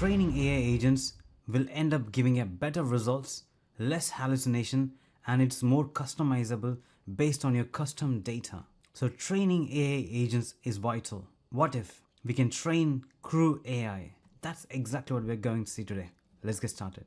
training AI agents will end up giving a better results, less hallucination, and it's more customizable based on your custom data. So training AI agents is vital. What if we can train CrewAI? That's exactly what we're going to see today. Let's get started.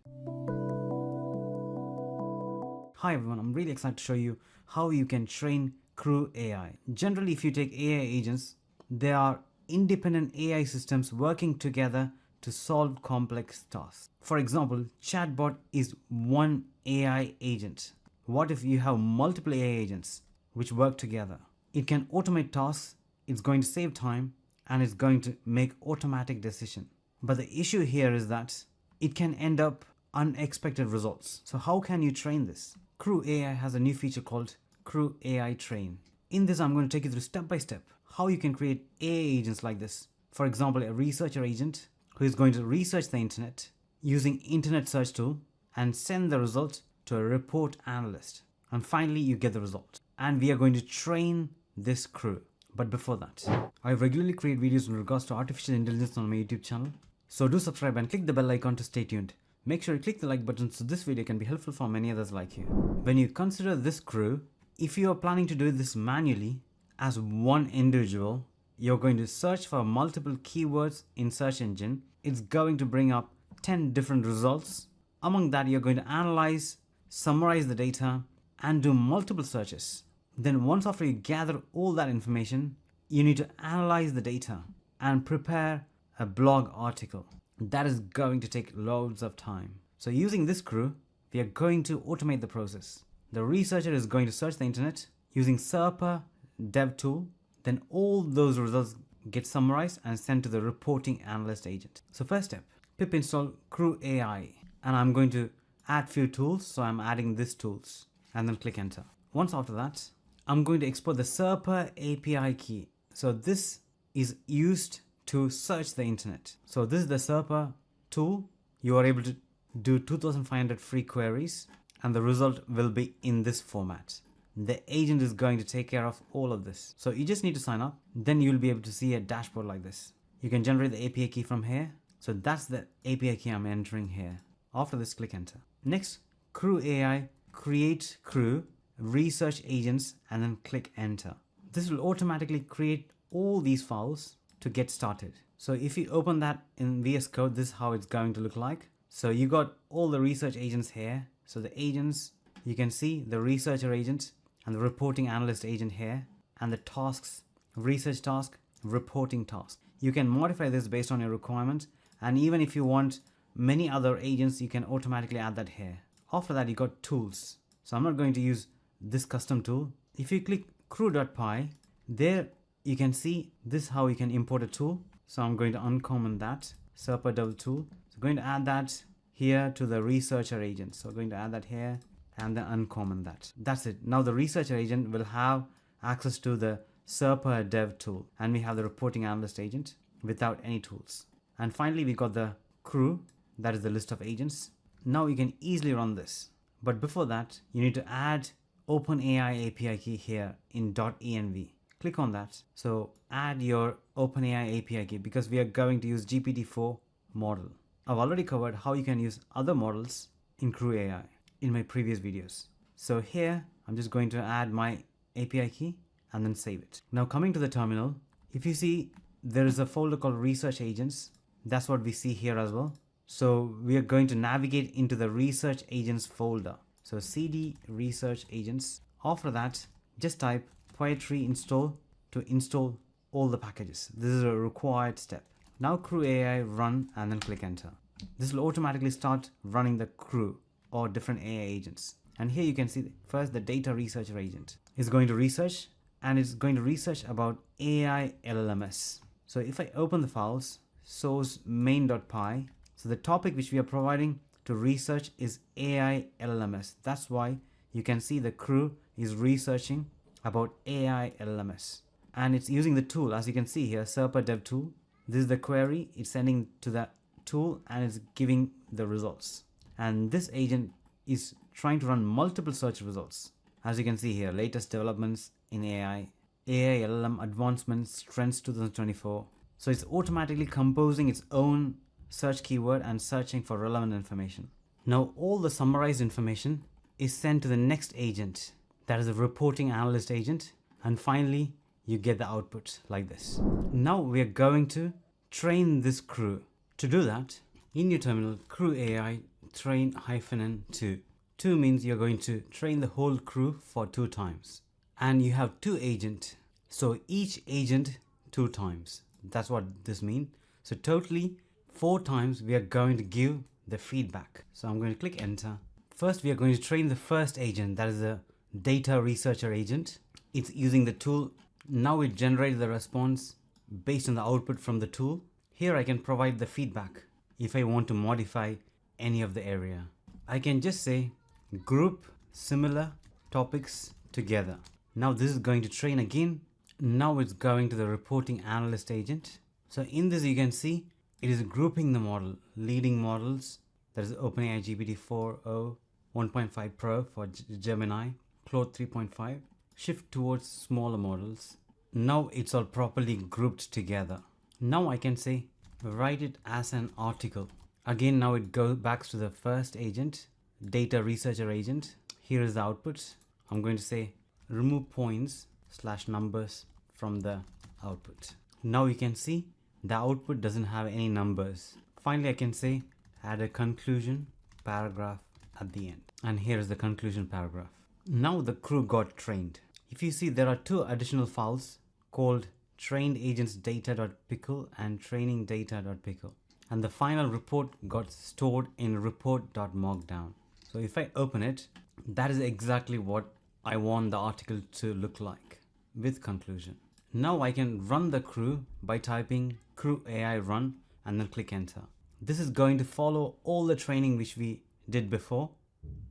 Hi everyone, I'm really excited to show you how you can train CrewAI. Generally, if you take AI agents, they are independent AI systems working together to solve complex tasks. For example, chatbot is one AI agent. What if you have multiple AI agents which work together? It can automate tasks, it's going to save time, and it's going to make automatic decision. But the issue here is that it can end up unexpected results. So how can you train this? CrewAI has a new feature called CrewAI Train. In this, I'm going to take you through step by step how you can create AI agents like this. For example, a researcher agent who is going to research the internet using internet search tool and send the result to a report analyst. And finally, you get the result. And we are going to train this crew. But before that, I regularly create videos in regards to artificial intelligence on my YouTube channel. So do subscribe and click the bell icon to stay tuned. Make sure you click the like button so this video can be helpful for many others like you. When you consider this crew, if you are planning to do this manually as one individual, you're going to search for multiple keywords in search engine. It's going to bring up 10 different results. Among that, you're going to analyze, summarize the data, and do multiple searches. Then once after you gather all that information, you need to analyze the data and prepare a blog article. That is going to take loads of time. So using this crew, we are going to automate the process. The researcher is going to search the internet using SERPA dev tool. Then all those results get summarized and sent to the Reporting Analyst Agent. So first step, pip install CrewAI. And I'm going to add few tools. So I'm adding these tools and then click enter. Once after that, I'm going to export the SERPA API key. So this is used to search the internet. So this is the SERPA tool. You are able to do 2,500 free queries and the result will be in this format. The agent is going to take care of all of this. So you just need to sign up. Then you'll be able to see a dashboard like this. You can generate the API key from here. So that's the API key I'm entering here. After this, click enter. Next, CrewAI, create crew, research agents, and then click enter. This will automatically create all these files to get started. So if you open that in VS Code, this is how it's going to look like. So you got all the research agents here. So the agents, you can see the researcher agent and the reporting analyst agent here, and the tasks, research task, reporting task. You can modify this based on your requirement. And even if you want many other agents, you can automatically add that here. After that, you got tools. So I'm not going to use this custom tool. If you click crew.py, there you can see this how you can import a tool. So I'm going to uncomment that SERPA dev tool. So I'm going to add that here to the researcher agent. So I'm going to add that here and then uncomment that. That's it. Now the researcher agent will have access to the SERPA dev tool, and we have the reporting analyst agent without any tools. And finally, we got the crew. That is the list of agents. Now you can easily run this. But before that, you need to add OpenAI API key here in .env. Click on that. So add your OpenAI API key because we are going to use GPT-4 model. I've already covered how you can use other models in CrewAI in my previous videos. So here, I'm just going to add my API key and then save it. Now coming to the terminal, if you see there is a folder called research agents. That's what we see here as well. So we are going to navigate into the research agents folder. So cd research agents. After that, just type poetry install to install all the packages. This is a required step. Now CrewAI run and then click enter. This will automatically start running the crew or different AI agents. And here you can see first the data researcher agent is going to research, and it's going to research about AI LLMS. So if I open the files, source main.py, so the topic which we are providing to research is AI LLMS. That's why you can see the crew is researching about AI LLMS. And it's using the tool, as you can see here, SERPA dev tool. This is the query, it's sending to that tool and it's giving the results. And this agent is trying to run multiple search results. As you can see here, latest developments in AI LLM advancements, trends 2024. So it's automatically composing its own search keyword and searching for relevant information. Now all the summarized information is sent to the next agent, that is the Reporting Analyst Agent, and finally you get the output like this. Now we are going to train this crew. To do that, in your terminal, CrewAI train -n2. 2 means you're going to train the whole crew for 2 times. And you have 2 agents, so each agent 2 times. That's what this means. So totally 4 times we are going to give the feedback. So I'm going to click enter. First we are going to train the first agent, that is the data researcher agent. It's using the tool. Now it generates the response based on the output from the tool. Here I can provide the feedback if I want to modify any of the area. I can just say group similar topics together. Now this is going to train again. Now it's going to the Reporting Analyst Agent. So in this you can see it is grouping the model, leading models, that is OpenAI GPT-4o 1.5 Pro for Gemini, Claude 3.5, shift towards smaller models. Now it's all properly grouped together. Now I can say write it as an article. Again, now it goes back to the first agent, data researcher agent. Here is the output. I'm going to say remove points/numbers from the output. Now you can see the output doesn't have any numbers. Finally, I can say add a conclusion paragraph at the end. And here is the conclusion paragraph. Now the crew got trained. If you see, there are 2 additional files called trained agents data.pickle and training data.pickle. And the final report got stored in report.markdown. So if I open it, that is exactly what I want the article to look like with conclusion. Now I can run the crew by typing CrewAI run and then click enter. This is going to follow all the training which we did before.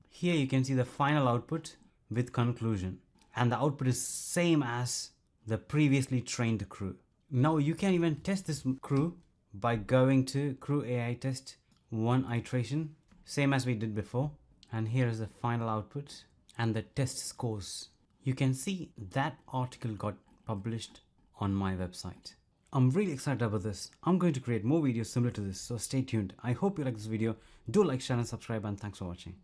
Here you can see the final output with conclusion, and the output is same as the previously trained crew. Now you can even test this crew by going to CrewAI test 1 iteration, same as we did before. And here is the final output and the test scores. You can see that article got published on my website. I'm really excited about this. I'm going to create more videos similar to this, so stay tuned. I hope you like this video. Do like, share and subscribe, and thanks for watching.